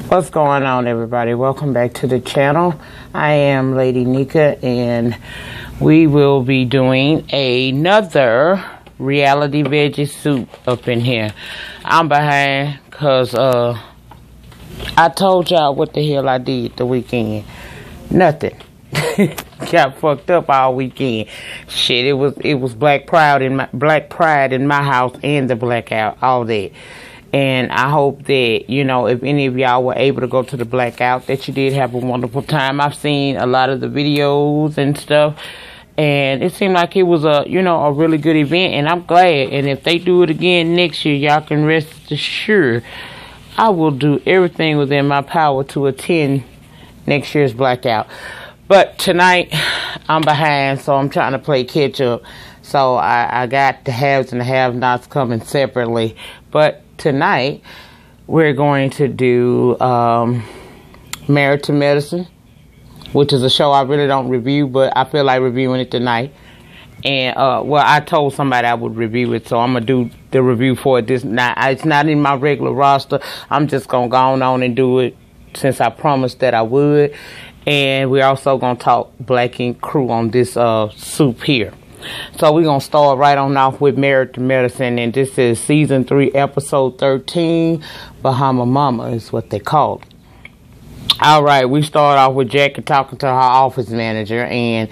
What's going on, everybody? Welcome back to the channel. I am Lady Nika, and we will be doing another reality veggie soup up in here. I'm behind because I told y'all what the hell I did the weekend. Nothing. Got fucked up all weekend. Shit, it was Black Pride in my house and the blackout, all that. And I hope that, you know, if any of y'all were able to go to the blackout, that you did have a wonderful time. I've seen a lot of the videos and stuff, and it seemed like it was a really good event, and I'm glad. And if they do it again next year, y'all can rest assured I will do everything within my power to attend next year's blackout. But tonight, I'm behind, so I'm trying to play catch up. So I got the haves and the have-nots coming separately. But tonight, we're going to do Married to Medicine, which is a show I really don't review, but I feel like reviewing it tonight. And, well, I told somebody I would review it, so I'm going to do the review for it. It's not in my regular roster. I'm just going to go on and do it since I promised that I would. And we're also going to talk Black Ink Crew on this soup here. So we're going to start right on off with Married to Medicine, and this is Season 3, Episode 13, Bahama Mama is what they call it. Alright, we start off with Jackie talking to her office manager, and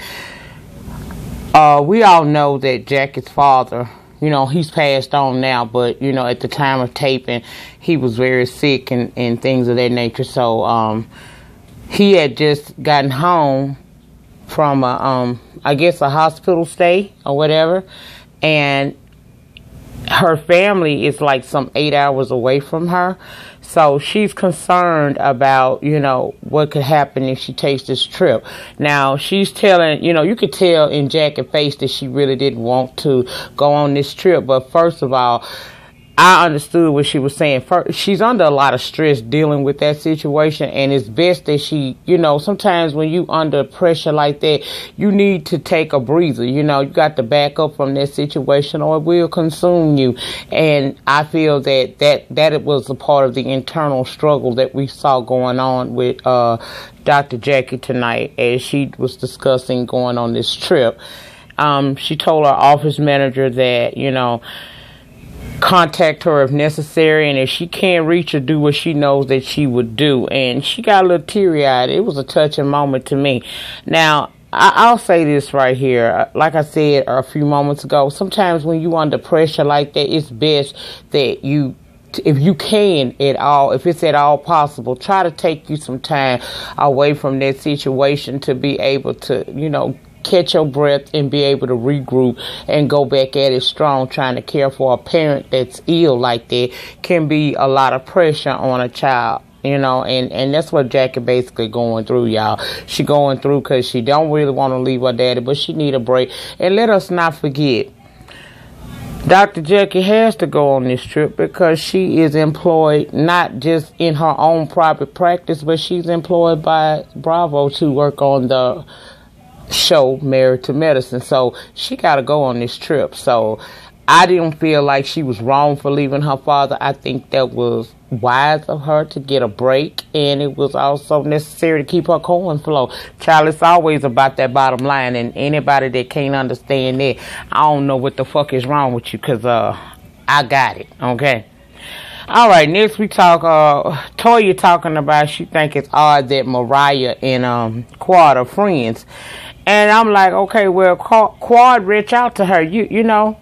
we all know that Jackie's father, you know, he's passed on now, but, you know, at the time of taping, he was very sick and things of that nature, so he had just gotten home from I guess a hospital stay or whatever, and her family is like some 8 hours away from her, so she's concerned about, you know, what could happen if she takes this trip. Now she's telling, you know, you could tell in Jackie's face that she really didn't want to go on this trip, but first of all, I understood what she was saying. First, she's under a lot of stress dealing with that situation, and it's best that she, you know, sometimes when you under pressure like that, you need to take a breather. You know, you got to back up from that situation or it will consume you. And I feel that it was a part of the internal struggle that we saw going on with Dr. Jackie tonight as she was discussing going on this trip. She told her office manager that, you know, contact her if necessary, and if she can't reach her, do what she knows that she would do. And she got a little teary-eyed. It was a touching moment to me. Now, I'll say this right here. Like I said a few moments ago, sometimes when you under pressure like that, it's best that you, if you can at all, if it's at all possible, try to take you some time away from that situation to be able to, you know, catch your breath and be able to regroup and go back at it strong. Trying to care for a parent that's ill like that can be a lot of pressure on a child, you know, and that's what Jackie basically going through, y'all. She going through because she don't really want to leave her daddy, but she need a break. And let us not forget, Dr. Jackie has to go on this trip because she is employed not just in her own private practice, but she's employed by Bravo to work on the show Married to Medicine, so she got to go on this trip. So I didn't feel like she was wrong for leaving her father. I think that was wise of her to get a break, and it was also necessary to keep her coin flow. Child, it's always about that bottom line, and anybody that can't understand that, I don't know what the fuck is wrong with you, because I got it, okay? Alright, next we talk, Toya talking about she think it's odd that Mariah and Quad are friends. And I'm like, okay, well, Quad reach out to her. You know,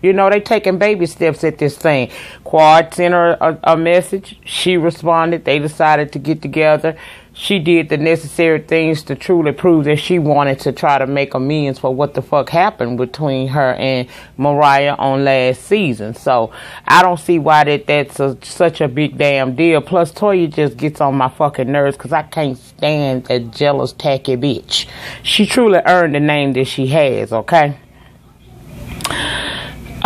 they taking baby steps at this thing. Quad sent her a message. She responded. They decided to get together. She did the necessary things to truly prove that she wanted to try to make amends for what the fuck happened between her and Mariah on last season. So I don't see why that's such a big damn deal. Plus, Toya just gets on my fucking nerves because I can't stand that jealous, tacky bitch. She truly earned the name that she has, okay?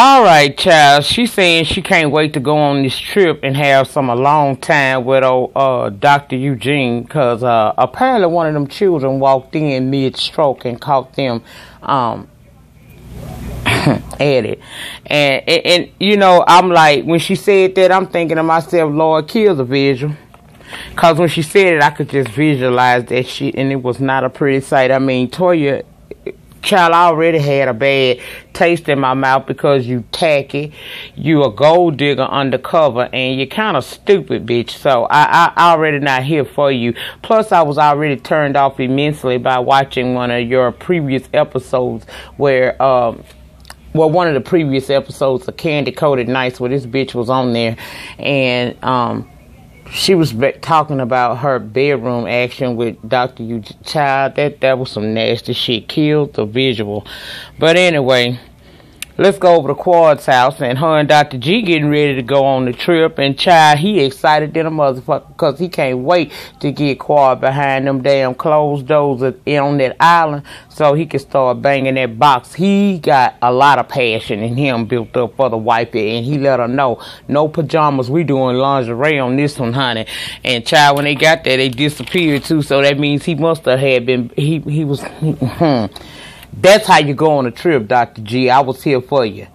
Alright, child, she's saying she can't wait to go on this trip and have some alone time with old Dr. Eugene, because apparently one of them children walked in mid-stroke and caught them at it. And you know, I'm like, when she said that, I'm thinking to myself, Lord, kill the visual. Because when she said it, I could just visualize that shit, and it was not a pretty sight. I mean, Toya, child, I already had a bad taste in my mouth because you tacky, you a gold digger undercover, and you're kind of stupid, bitch. So I already not here for you. Plus, I was already turned off immensely by watching one of your previous episodes where, well, one of the previous episodes of Candy Coated Nights where this bitch was on there, and she was talking about her bedroom action with Dr. U. Child. That was some nasty shit. Killed the visual. But anyway, let's go over to Quad's house, and her and Dr. G getting ready to go on the trip. And Child, he excited than a motherfucker because he can't wait to get Quad behind them damn closed doors on that island so he can start banging that box. He got a lot of passion in him built up for the wifey, and he let her know, no pajamas, we doing lingerie on this one, honey. And Child, when they got there, they disappeared too, so that means he must have had been, he was, That's how you go on a trip, Dr. G. I was here for you.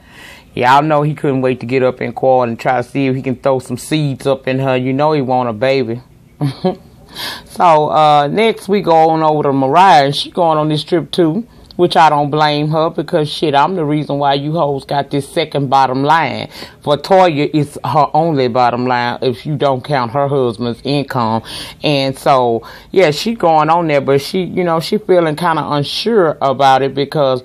Y'all know he couldn't wait to get up in Quad and try to see if he can throw some seeds up in her. You know he want a baby. So, next we go on over to Mariah, and she going on this trip too, which I don't blame her because, shit, I'm the reason why you hoes got this second bottom line. For Toya, it's her only bottom line if you don't count her husband's income. And so, yeah, she going on there, but she, you know, she feeling kind of unsure about it because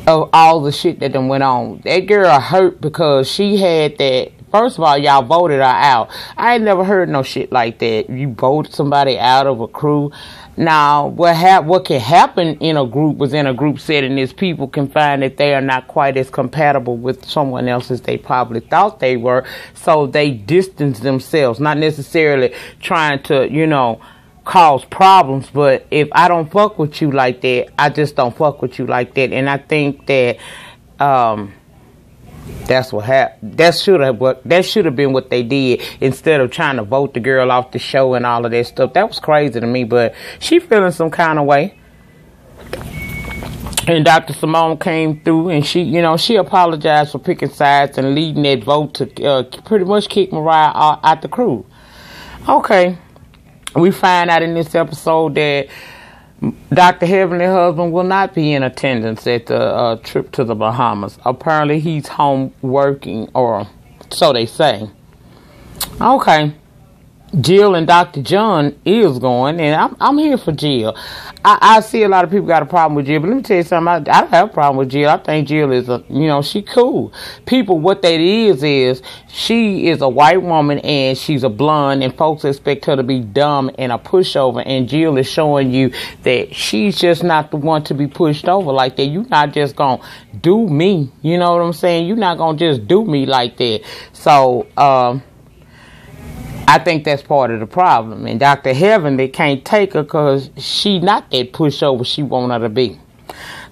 of all the shit that done went on. That girl hurt because she had that. First of all, y'all voted her out. I ain't never heard no shit like that. You voted somebody out of a crew. Now, what can happen in a group within a group setting is people can find that they are not quite as compatible with someone else as they probably thought they were. So they distance themselves, not necessarily trying to, you know, cause problems. But if I don't fuck with you like that, I just don't fuck with you like that. And I think that, that's what happened. That should have been what they did instead of trying to vote the girl off the show and all of that stuff. That was crazy to me, but she feeling some kind of way. And Dr. Simone came through, and she, you know, she apologized for picking sides and leading that vote to pretty much kick Mariah out the crew. Okay, we find out in this episode that Dr. Heavenly Husband will not be in attendance at the trip to the Bahamas. Apparently, he's home working, or so they say. Okay. Jill and Dr. John is going, and I'm here for Jill. I see a lot of people got a problem with Jill, but let me tell you something. I don't have a problem with Jill. I think Jill is she cool. People, what that is she is a white woman and she's a blonde, and folks expect her to be dumb and a pushover, and Jill is showing you that she's just not the one to be pushed over like that. You're not just gonna do me. You know what I'm saying? You're not gonna just do me like that. So, I think that's part of the problem. And Dr. Heavenly can't take her because she not that pushover she want her to be.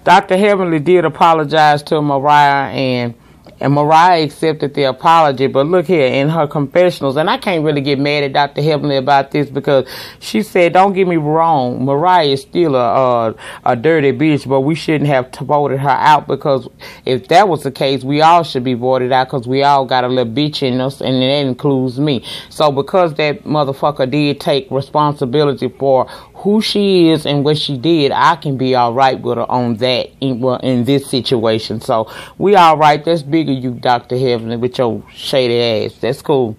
Dr. Heavenly did apologize to Mariah, and Mariah accepted the apology. But look here, in her confessionals, and I can't really get mad at Dr. Heavenly about this because she said, don't get me wrong, Mariah is still a dirty bitch, but we shouldn't have voted her out, because if that was the case, we all should be voted out because we all got a little bitch in us, and that includes me. So because that motherfucker did take responsibility for who she is and what she did, I can be all right with her on that in this situation. So we all right. That's big of you, Dr. Heavenly, with your shady ass. That's cool.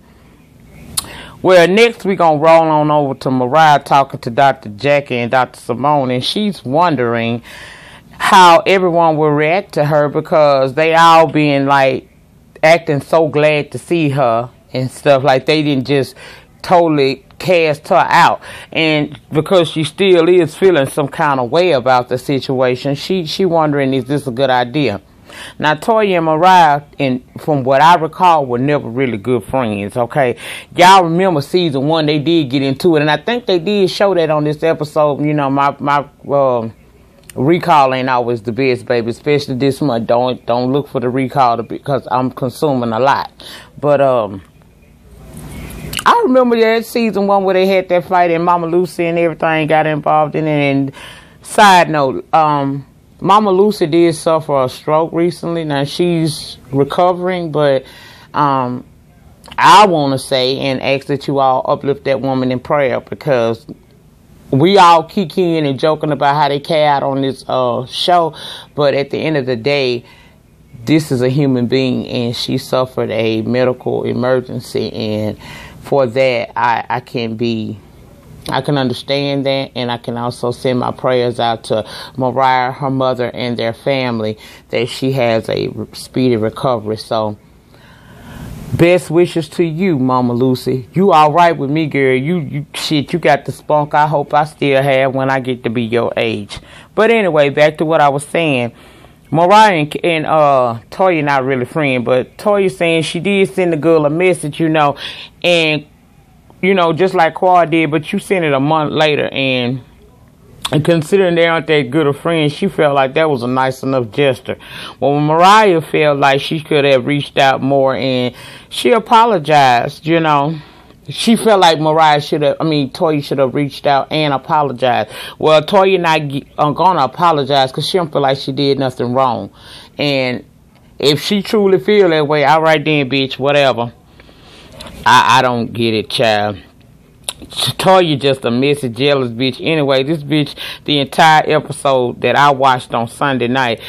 Well, next we gonna roll on over to Mariah talking to Dr. Jackie and Dr. Simone, and she's wondering how everyone will react to her because they all being like acting so glad to see her and stuff, like they didn't just totally cast her out. And because she still is feeling some kind of way about the situation, she wondering, is this a good idea? Now, Toya and Mariah, and from what I recall, were never really good friends, okay? Y'all remember season 1, they did get into it, and I think they did show that on this episode. You know, my recall ain't always the best, baby, especially this month. Don't look for the recall because I'm consuming a lot. But, I remember that season 1 where they had that fight and Mama Lucy and everything got involved in it. And side note, Mama Lucy did suffer a stroke recently. Now she's recovering, but I I want to say and ask that you all uplift that woman in prayer, because we all kikiing and joking about how they care out on this show, but at the end of the day, this is a human being, and she suffered a medical emergency, and for that, I can understand that, and I can also send my prayers out to Mariah, her mother, and their family, that she has a speedy recovery. So, best wishes to you, Mama Lucy. You all right with me, girl. You got the spunk I hope I still have when I get to be your age. But anyway, back to what I was saying. Mariah and Toya not really friends, but Toya saying she did send the girl a message, and just like Quad did, but you sent it a month later, and considering they aren't that good of friends, she felt like that was a nice enough gesture. Well, Mariah felt like she could have reached out more, and she apologized, She felt like Toya should have reached out and apologized. Well, Toya not gonna apologize because she don't feel like she did nothing wrong. And if she truly feel that way, all right then, bitch, whatever. I don't get it, child. Toya just a messy, jealous bitch. Anyway, this bitch, the entire episode that I watched on Sunday night,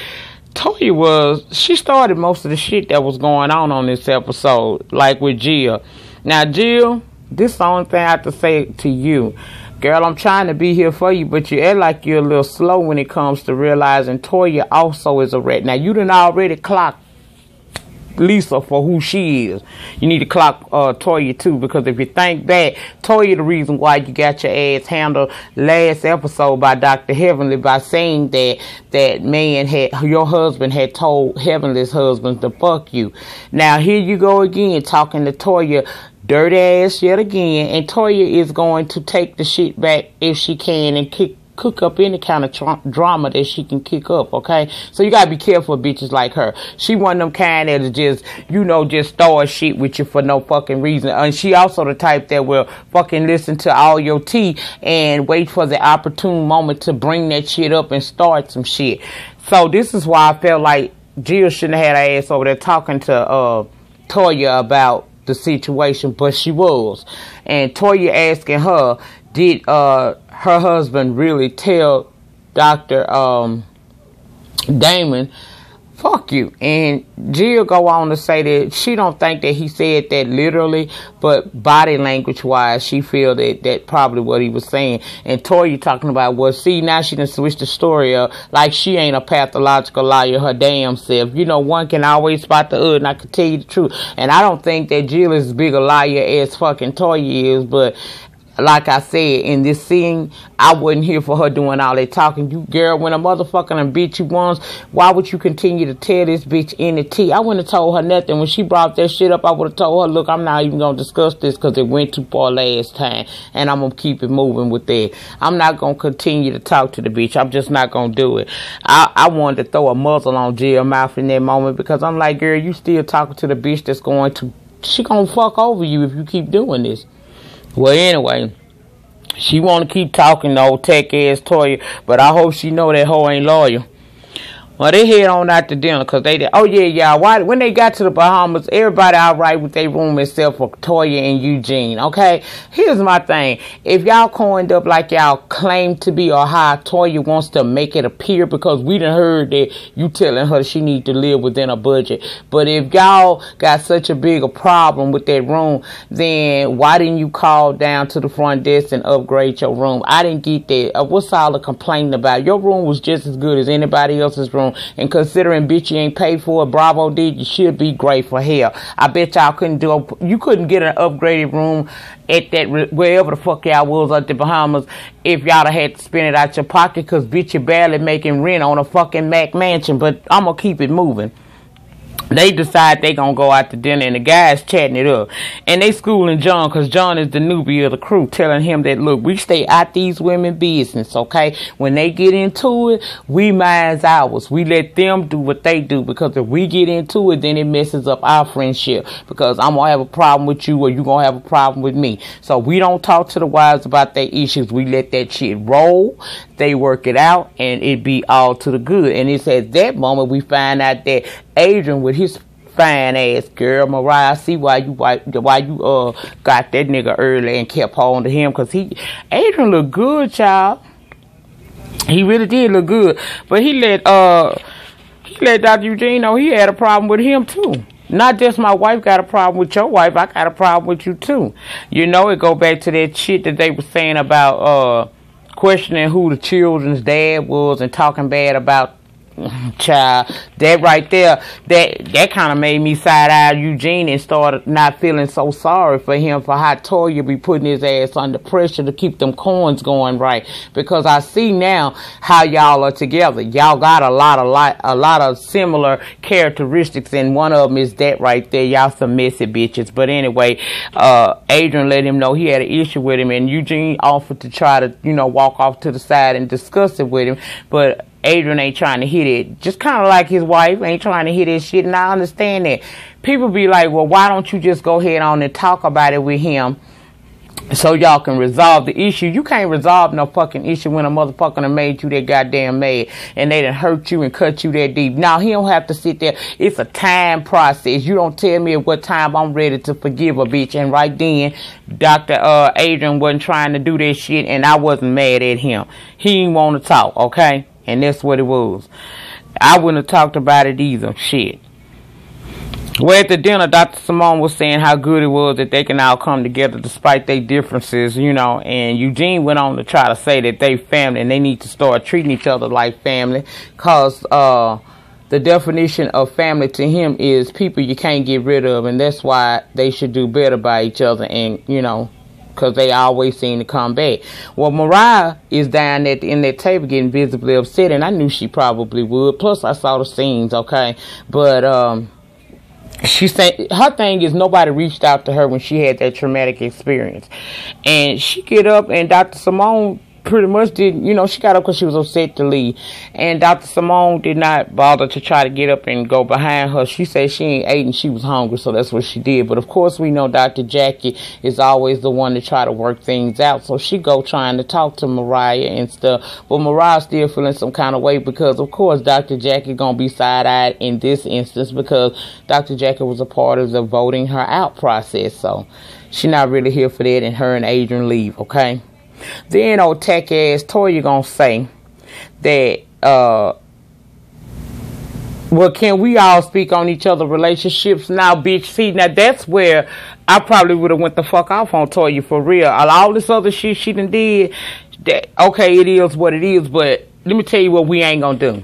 Toya she started most of the shit that was going on this episode, like with Jill. Now, Jill, this is the only thing I have to say to you. Girl, I'm trying to be here for you, but you act like you're a little slow when it comes to realizing Toya also is a rat. Now, you done already clocked Lisa for who she is. You need to clock Toya too, because if you think back, Toya the reason why you got your ass handled last episode by Dr. Heavenly by saying that your husband had told Heavenly's husband to fuck you. Now here you go again talking to Toya dirty ass yet again, and Toya is going to take the shit back if she can and cook up any kind of drama that she can kick up, okay? So you gotta be careful of bitches like her. She one of them kind that is just start shit with you for no fucking reason. And she also the type that will fucking listen to all your tea and wait for the opportune moment to bring that shit up and start some shit. So this is why I felt like Jill shouldn't have had her ass over there talking to Toya about the situation, but she was. And Toya asking her, did her husband really tell Dr. Damon, fuck you? And Jill go on to say that she don't think that he said that literally, but body language wise, she feel that probably what he was saying. And Toya talking about, well, see, now she done switched the story up, like she ain't a pathological liar her damn self. One can always spot the other, and I can tell you the truth. And I don't think that Jill is as big a liar as fucking Toya is, but like I said, in this scene, I wasn't here for her doing all that talking. You, girl, when a motherfucker done beat you once, why would you continue to tell this bitch in the tea? I wouldn't have told her nothing. When she brought that shit up, I would have told her, look, I'm not even going to discuss this because it went too far last time, and I'm going to keep it moving with that. I'm not going to continue to talk to the bitch. I'm just not going to do it. I wanted to throw a muzzle on Jill's mouth in that moment, because I'm like, girl, you still talking to the bitch that's she going to fuck over you if you keep doing this. Well, anyway, she want to keep talking to old tech ass Toya, but I hope she know that hoe ain't loyal. Well, they head on out to dinner because they did. Oh, yeah, y'all. When they got to the Bahamas, everybody all right with their room except for Toya and Eugene, okay? Here's my thing. If y'all coined up like y'all claim to be, or how Toya wants to make it appear, because we done heard that you telling her she need to live within a budget. But if y'all got such a big a problem with that room, then why didn't you call down to the front desk and upgrade your room? I didn't get that. What's all the complaining about? Your room was just as good as anybody else's room. And considering bitch you ain't paid for it, Bravo did, you should be grateful. Hell, I bet y'all you couldn't get an upgraded room at that, wherever the fuck y'all was at the Bahamas, if y'all had to spend it out your pocket, because bitch you barely making rent on a fucking Mac mansion. But I'm gonna keep it moving. They decide they gonna go out to dinner, and the guys chatting it up. And they schooling John, because John is the newbie of the crew, telling him that, look, we stay out these women business, okay? When they get into it, we minds ours. We let them do what they do, because if we get into it, then it messes up our friendship, because I'm gonna have a problem with you, or you gonna have a problem with me. So we don't talk to the wives about their issues. We let that shit roll. They work it out, and it be all to the good. And it's at that moment we find out that Adrian, with his fine ass girl, Mariah. I see why you got that nigga early and kept on to him, cause Adrian looked good, child. He really did look good, but he let Dr. Eugene know he had a problem with him too. Not just my wife got a problem with your wife, I got a problem with you too. You know, it go back to that shit that they were saying about questioning who the children's dad was and talking bad about child. That right there, that kind of made me side-eye Eugene and started not feeling so sorry for him for how Toya be putting his ass under pressure to keep them coins going right. Because I see now how y'all are together. Y'all got a lot of similar characteristics, and one of them is that right there. Y'all some messy bitches. But anyway, Adrian let him know he had an issue with him, and Eugene offered to try to, you know, walk off to the side and discuss it with him. But Adrian ain't trying to hit it. Just kind of like his wife ain't trying to hit his shit. And I understand that. People be like, well, why don't you just go ahead on and talk about it with him so y'all can resolve the issue? You can't resolve no fucking issue when a motherfucker done made you that goddamn mad and they done hurt you and cut you that deep. Now, he don't have to sit there. It's a time process. You don't tell me at what time I'm ready to forgive a bitch. And right then, Dr. Adrian wasn't trying to do that shit, and I wasn't mad at him. He didn't want to talk, okay? And that's what it was. I wouldn't have talked about it either. Shit. Well, at the dinner, Dr. Simone was saying how good it was that they can all come together despite their differences, you know. And Eugene went on to try to say that they family and they need to start treating each other like family. Because the definition of family to him is people you can't get rid of. And that's why they should do better by each other and, you know, because they always seem to come back. Well, Mariah is down in that table getting visibly upset, and I knew she probably would. Plus, I saw the scenes, okay? But she said her thing is nobody reached out to her when she had that traumatic experience. And she get up, and Dr. Simone pretty much did, you know, she got up because she was upset to leave. And Dr. Simone did not bother to try to get up and go behind her. She said she ain't ate and she was hungry, so that's what she did. But of course, we know Dr. Jackie is always the one to try to work things out. So she go trying to talk to Mariah and stuff. But Mariah still feeling some kind of way because, of course, Dr. Jackie gonna be side-eyed in this instance because Dr. Jackie was a part of the voting her out process. So she not really here for that, and her and Adrian leave, okay? Then old tack ass Toya gonna say that well, can we all speak on each other's relationships now, bitch? See, now that's where I probably would have went the fuck off on Toya for real. All this other shit she done did, that okay, it is what it is, but let me tell you what we ain't gonna do.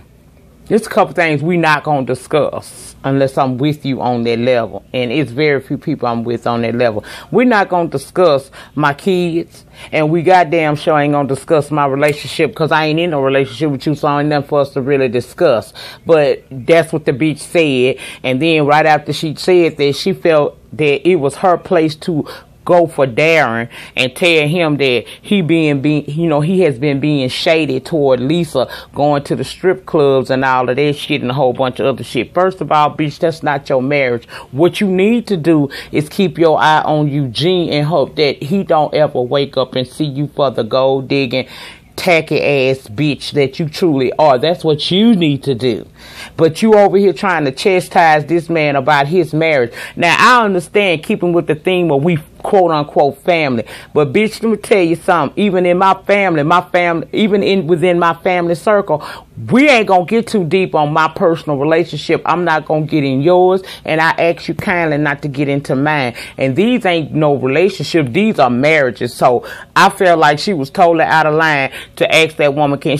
There's a couple things we not gonna discuss unless I'm with you on that level. And it's very few people I'm with on that level. We're not gonna discuss my kids, and we goddamn sure ain't gonna discuss my relationship because I ain't in no relationship with you, so ain't nothing for us to really discuss. But that's what the bitch said. And then right after she said that, she felt that it was her place to go for Darren and tell him that he he has been being shaded toward Lisa going to the strip clubs and all of that shit and a whole bunch of other shit. First of all, bitch, that's not your marriage. What you need to do is keep your eye on Eugene and hope that he don't ever wake up and see you for the gold digging tacky ass bitch that you truly are. That's what you need to do. But you over here trying to chastise this man about his marriage. Now, I understand keeping with the theme of we quote unquote family. But bitch, let me tell you something. Even in my family, within my family circle, we ain't gonna get too deep on my personal relationship. I'm not gonna get in yours, and I ask you kindly not to get into mine. And these ain't no relationships, these are marriages. So I felt like she was totally out of line to ask that woman, can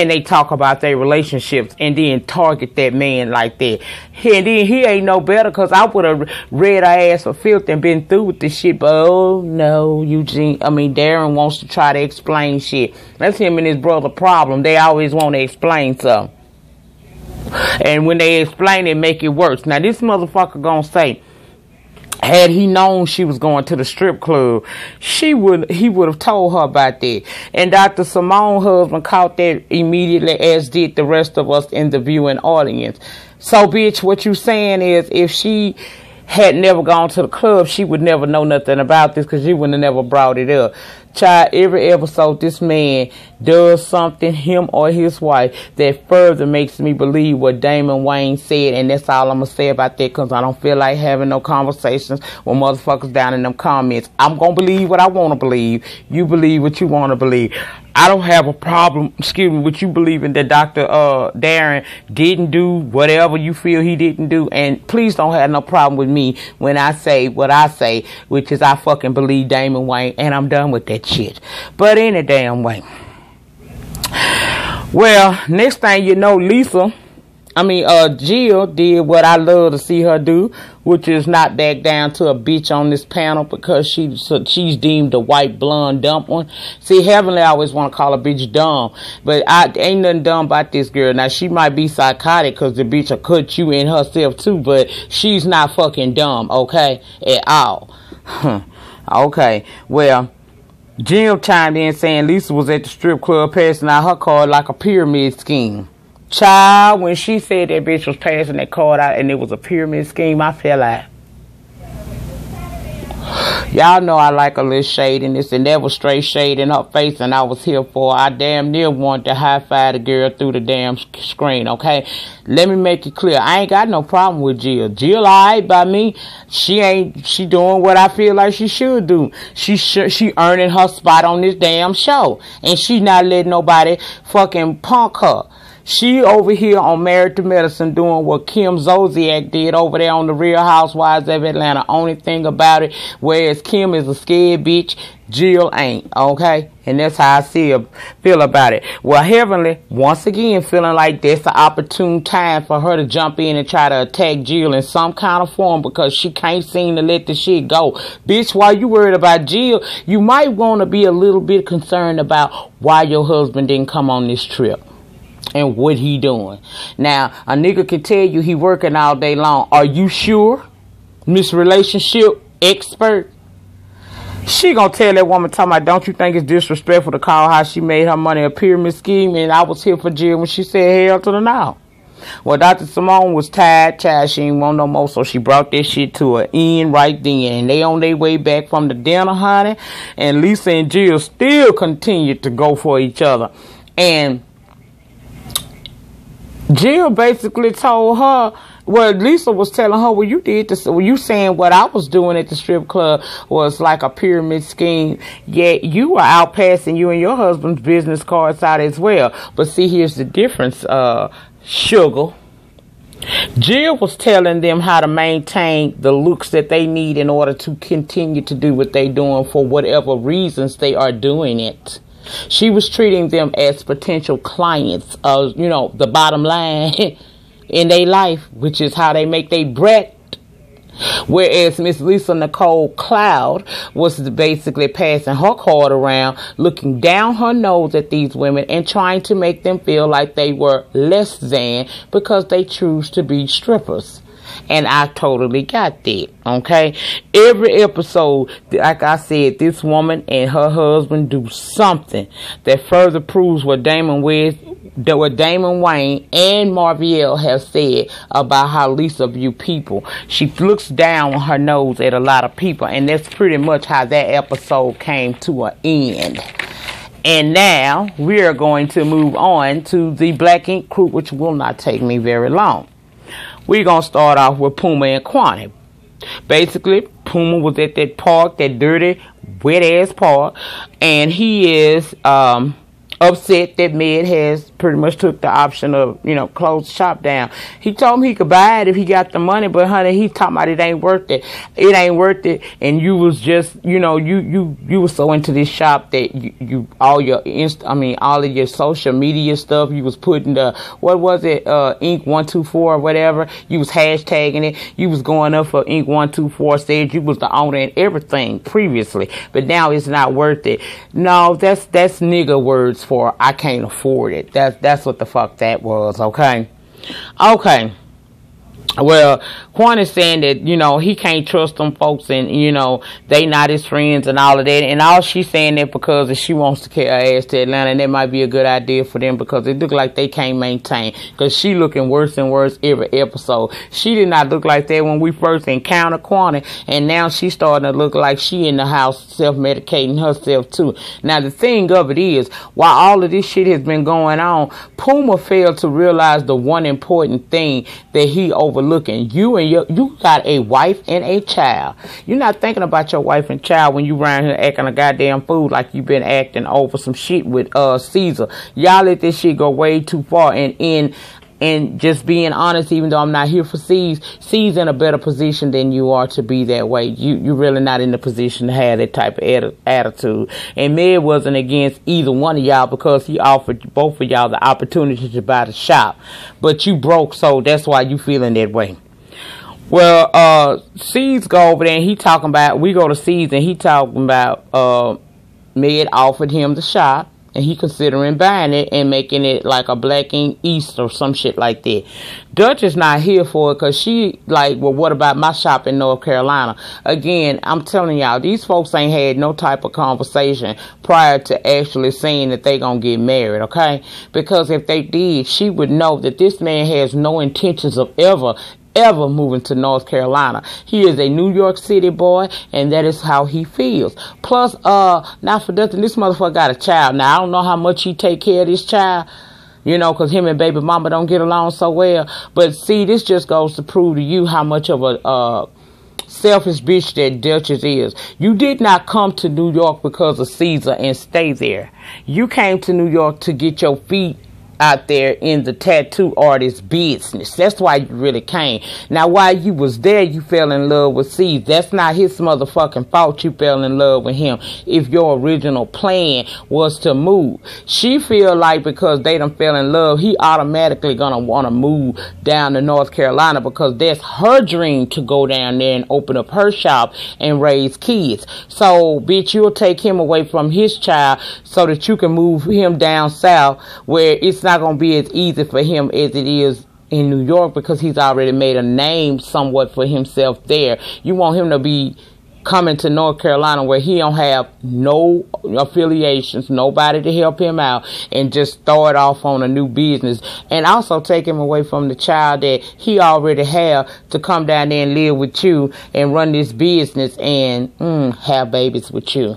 they talk about their relationships, and then target that man like that. And then he ain't no better, because I would have read her ass for filth and been through with this shit. But oh no, Darren wants to try to explain shit. That's him and his brother problem. They always want to explain something. And when they explain it, make it worse. Now this motherfucker gonna say, had he known she was going to the strip club, he would have told her about that. And Dr. Simone's husband caught that immediately, as did the rest of us in the viewing audience. So, bitch, what you saying is, if she had never gone to the club, she would never know nothing about this because she would have never brought it up. Child, every episode this man does something, him or his wife, that further makes me believe what Damon Wayne said, and that's all I'm going to say about that because I don't feel like having no conversations with motherfuckers down in them comments. I'm going to believe what I want to believe. You believe what you want to believe. I don't have a problem, with you believing that Dr. Darren didn't do whatever you feel he didn't do. And please don't have no problem with me when I say what I say, which is I fucking believe Damon Wayne, and I'm done with that shit. But any damn way. Well, next thing you know, Jill did what I love to see her do, which is not back down to a bitch on this panel because she's deemed a white blonde dumb one. See, Heavenly always want to call a bitch dumb, but ain't nothing dumb about this girl. Now, she might be psychotic because the bitch will cut you in herself too, but she's not fucking dumb, okay, at all. Okay, well, Jill chimed in saying Lisa was at the strip club passing out her card like a pyramid scheme. Child, when she said that bitch was passing that card out and it was a pyramid scheme, I felt like, y'all know I like a little shade in this, and that was straight shade in her face, and I was here for her. I damn near wanted to high-five the girl through the damn screen, okay? Let me make it clear. I ain't got no problem with Jill. Jill alright by me. She doing what I feel like she should do. She earning her spot on this damn show, and she not letting nobody fucking punk her. She over here on Married to Medicine doing what Kim Zolciak did over there on the Real Housewives of Atlanta. Only thing about it, whereas Kim is a scared bitch, Jill ain't, okay? And that's how I feel about it. Well, Heavenly, once again, feeling like that's an opportune time for her to jump in and try to attack Jill in some kind of form because she can't seem to let the shit go. Bitch, while you worried about Jill, you might want to be a little bit concerned about why your husband didn't come on this trip. And what he doing. Now, a nigga can tell you he working all day long. Are you sure? Miss Relationship Expert? She gonna tell that woman talking about, don't you think it's disrespectful to call how she made her money a pyramid scheme? And I was here for Jill when she said hell to the no. Well, Dr. Simone was tired, child. She ain't want no more, so she brought that shit to an end right then. And they on their way back from the dinner, honey. And Lisa and Jill still continued to go for each other. And Jill basically told her, well, Lisa was telling her, well, you did this. Well, you saying what I was doing at the strip club was like a pyramid scheme. Yet you were out passing you and your husband's business cards out as well. But see, here's the difference, sugar. Jill was telling them how to maintain the looks that they need in order to continue to do what they're doing for whatever reasons they are doing it. She was treating them as potential clients of, the bottom line in their life, which is how they make their bread. Whereas Miss Lisa Nicole Cloud was basically passing her card around, looking down her nose at these women and trying to make them feel like they were less than because they choose to be strippers. And I totally got that, okay? Every episode, like I said, this woman and her husband do something that further proves what Damon Wayne and Marvielle have said about how Lisa view people. She looks down on her nose at a lot of people, and that's pretty much how that episode came to an end. And now, we are going to move on to the Black Ink Crew, which will not take me very long. We're going to start off with Puma and Kwani. Basically, Puma was at that park, that dirty, wet-ass park, and he is upset that Med has pretty much took the option of, close the shop down. He told me he could buy it if he got the money, but honey, he's talking about it ain't worth it. It ain't worth it, and you was just, you was so into this shop that all of your social media stuff, you was putting the, what was it, Ink 124 or whatever, you was hashtagging it, you was going up for Ink 124, said you was the owner and everything previously, but now it's not worth it. No, that's nigga words for I can't afford it. That's what the fuck that was, okay? Okay. Well, Quan is saying that, you know, he can't trust them folks and, you know, they not his friends and all of that. And all she's saying that because if she wants to carry her ass to Atlanta, and that might be a good idea for them because it look like they can't maintain. Because she looking worse and worse every episode. She did not look like that when we first encountered Quan, and now she's starting to look like she in the house self-medicating herself too. Now, the thing of it is, while all of this shit has been going on, Puma failed to realize the one important thing that he overlooking. You got a wife and a child. You're not thinking about your wife and child when you around here acting a goddamn fool like you've been acting over some shit with Caesar. Y'all let this shit go way too far. And just being honest, even though I'm not here for C's in a better position than you are to be that way. You're really not in the position to have that type of attitude. And Med wasn't against either one of y'all because he offered both of y'all the opportunity to buy the shop. But you broke, so that's why you feeling that way. Well, C's go over there and he talking about, we go to C's and he talking about Med offered him the shop. And he considering buying it and making it like a Black Ink East or some shit like that. Dutch is not here for it because she like, well, what about my shop in North Carolina? Again, I'm telling y'all, these folks ain't had no type of conversation prior to actually saying that they gonna get married, okay? Because if they did, she would know that this man has no intentions of ever moving to North Carolina. He is a New York City boy, and that is how he feels. Plus, not for nothing, this motherfucker got a child. Now, I don't know how much he take care of this child, you know, because him and baby mama don't get along so well. But see, this just goes to prove to you how much of a selfish bitch that Dutchess is. You did not come to New York because of Caesar and stay there. You came to New York to get your feet out there in the tattoo artist business. That's why you really came. Now, while you was there, you fell in love with C. That's not his motherfucking fault you fell in love with him if your original plan was to move. She feel like because they done fell in love, he automatically gonna want to move down to North Carolina because that's her dream to go down there and open up her shop and raise kids. So, bitch, you'll take him away from his child so that you can move him down south where it's not going to be as easy for him as it is in New York because he's already made a name somewhat for himself there. You want him to be coming to North Carolina where he don't have no affiliations, nobody to help him out, and just start off on a new business, and also take him away from the child that he already have to come down there and live with you and run this business and have babies with you.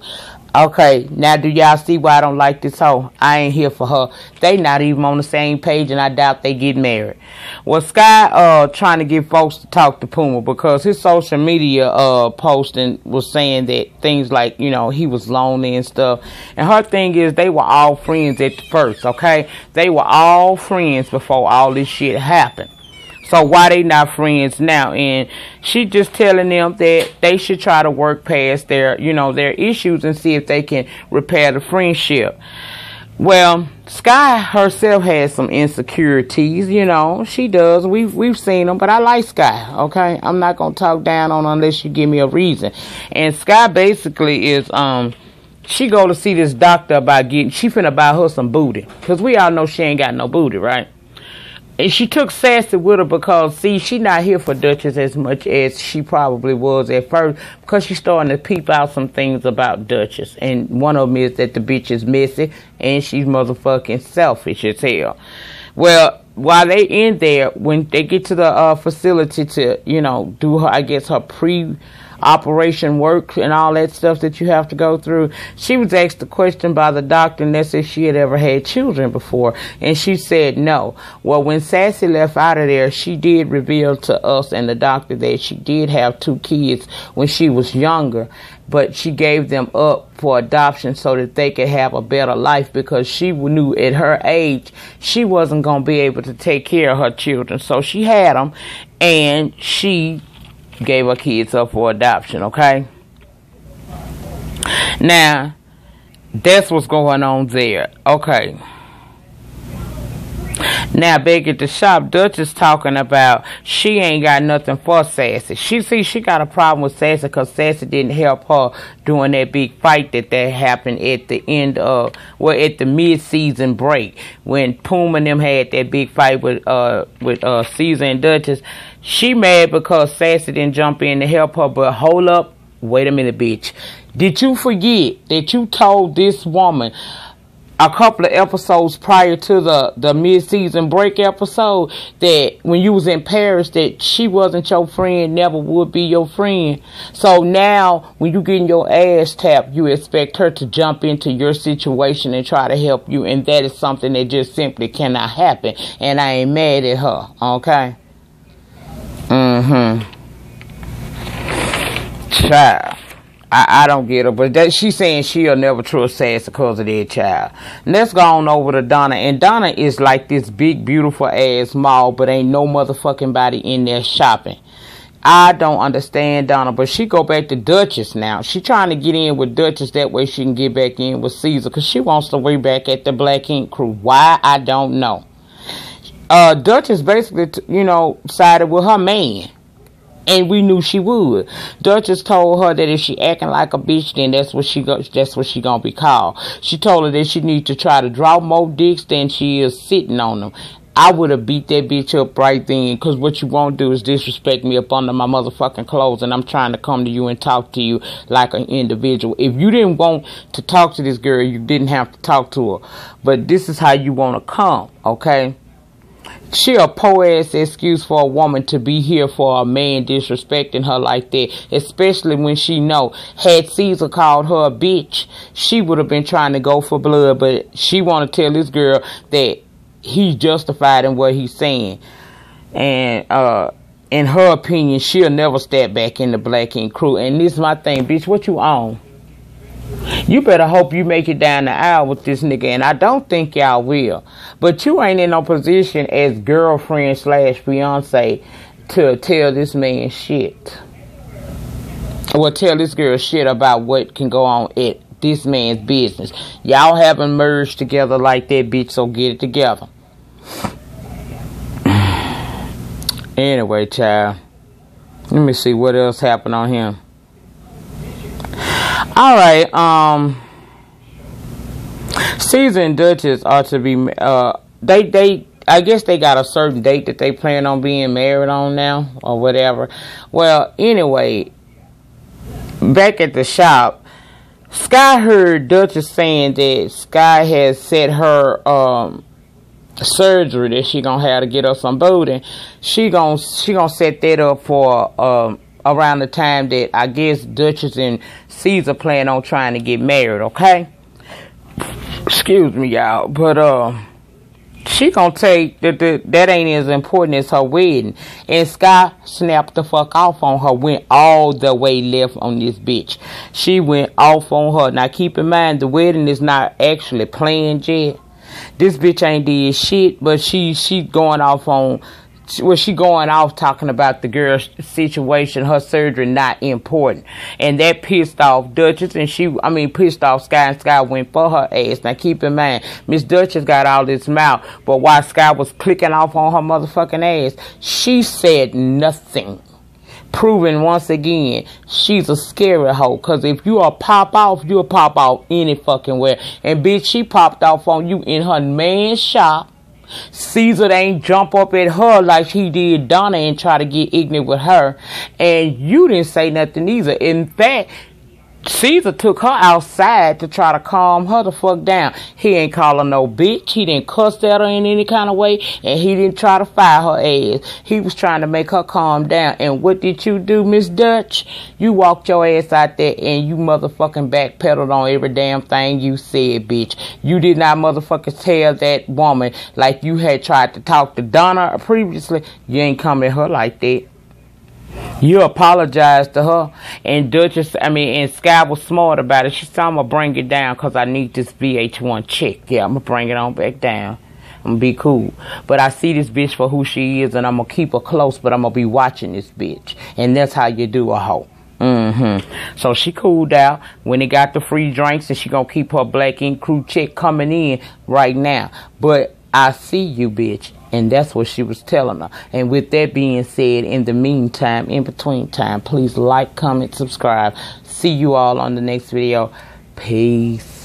Okay, now do y'all see why I don't like this hoe? I ain't here for her. They not even on the same page, and I doubt they get married. Well, Sky trying to get folks to talk to Puma because his social media posting was saying that things like, you know, he was lonely and stuff. And her thing is they were all friends at the first, okay? They were all friends before all this shit happened. So why they not friends now? And she just telling them that they should try to work past their, you know, their issues and see if they can repair the friendship. Well, Sky herself has some insecurities, you know. She does. We've seen them, but I like Sky, okay? I'm not going to talk down on her unless you give me a reason. And Sky basically is, she go to see this doctor about she finna buy her some booty. Because we all know she ain't got no booty, right? And she took Sassy with her because, see, she not here for Dutchess as much as she probably was at first because she's starting to peep out some things about Dutchess. And one of them is that the bitch is messy and she's motherfucking selfish as hell. Well, while they in there, when they get to the facility to, you know, do her, I guess, her pre-operation work and all that stuff that you have to go through, she was asked a question by the doctor, and that's if she had ever had children before, and she said no. Well, when Sassy left out of there, she did reveal to us and the doctor that she did have 2 kids when she was younger, but she gave them up for adoption so that they could have a better life because she knew at her age she wasn't going to be able to take care of her children. So she had them, and she gave her kids up for adoption, okay? Now, that's what's going on there, okay? Now back at the shop, Dutchess talking about she ain't got nothing for Sassy. She got a problem with Sassy because Sassy didn't help her during that big fight that happened at the end of, well, at the mid-season break when Puma and them had that big fight with Caesar and Dutchess. She mad because Sassy didn't jump in to help her. But hold up, wait a minute, bitch. Did you forget that you told this woman a couple of episodes prior to the mid-season break episode that when you was in Paris that she wasn't your friend, never would be your friend? So now when you getting your ass tapped, you expect her to jump into your situation and try to help you, and that is something that just simply cannot happen. And I ain't mad at her, okay? Child. I don't get her, but she's saying she'll never trust Sassy because of that, child. Let's go on over to Donna. And Donna is like this big, beautiful ass mall, but ain't no motherfucking body in there shopping. I don't understand Donna, but she go back to Dutchess now. She trying to get in with Dutchess, that way she can get back in with Caesar, because she wants to way back at the Black Ink crew. Why? I don't know. Dutchess basically, sided with her man. And we knew she would. Dutchess told her that if she acting like a bitch, then that's what she gonna be called. She told her that she need to try to draw more dicks than she is sitting on them. I would have beat that bitch up right then, because what you won't do is disrespect me up under my motherfucking clothes, and I'm trying to come to you and talk to you like an individual. If you didn't want to talk to this girl, you didn't have to talk to her. But this is how you want to come, okay? She a po-ass excuse for a woman to be here for a man disrespecting her like that, especially when she know had Caesar called her a bitch, she would have been trying to go for blood, but she want to tell this girl that he's justified in what he's saying. And in her opinion, she'll never step back in the Black Ink crew. And this is my thing, bitch, what you on? You better hope you make it down the aisle with this nigga, and I don't think y'all will. But you ain't in no position as girlfriend / fiance to tell this man shit. Or tell this girl shit about what can go on at this man's business. Y'all haven't merged together like that, bitch, so get it together. Anyway, child. Let me see what else happened on him. Alright, Caesar and Dutchess are to be, I guess they got a certain date that they plan on being married on now, or whatever. Well, anyway, back at the shop, Sky heard Dutchess saying that Sky has set her, surgery that she gonna have to get her some booty. She gonna set that up for, around the time that I guess Dutchess and Caesar plan on trying to get married, okay? Excuse me, y'all, but she gonna take that ain't as important as her wedding. And Sky snapped the fuck off on her, went all the way left on this bitch. She went off on her. Now keep in mind, the wedding is not actually planned yet. This bitch ain't did shit, but she going off on. Well, she going off talking about the girl's situation, her surgery not important. And that pissed off Dutchess, and pissed off Sky, and Sky went for her ass. Now keep in mind, Miss Dutchess got all this mouth, but while Sky was clicking off on her motherfucking ass, she said nothing. Proving once again, she's a scary hoe. Cause if you are pop off, you'll pop off any fucking where. And bitch, she popped off on you in her man's shop. Caesar ain't jump up at her like he did Donna and try to get ignorant with her. And you didn't say nothing either. In fact, Caesar took her outside to try to calm her the fuck down. He ain't call her no bitch. He didn't cuss at her in any kind of way. And he didn't try to fire her ass. He was trying to make her calm down. And what did you do, Miss Dutch? You walked your ass out there and you motherfucking backpedaled on every damn thing you said, bitch. You did not motherfucking tell that woman like you had tried to talk to Donna previously. You ain't come at her like that. You apologized to her, and and Sky was smart about it. She said, I'm going to bring it down because I need this VH1 check. Yeah, I'm going to bring it on back down. I'm going to be cool. But I see this bitch for who she is, and I'm going to keep her close, but I'm going to be watching this bitch. And that's how you do a hoe. So she cooled out when he got the free drinks, and she going to keep her Black Ink crew check coming in right now. But I see you, bitch. And that's what she was telling her. And with that being said, in the meantime, in between time, please like, comment, subscribe. See you all on the next video. Peace.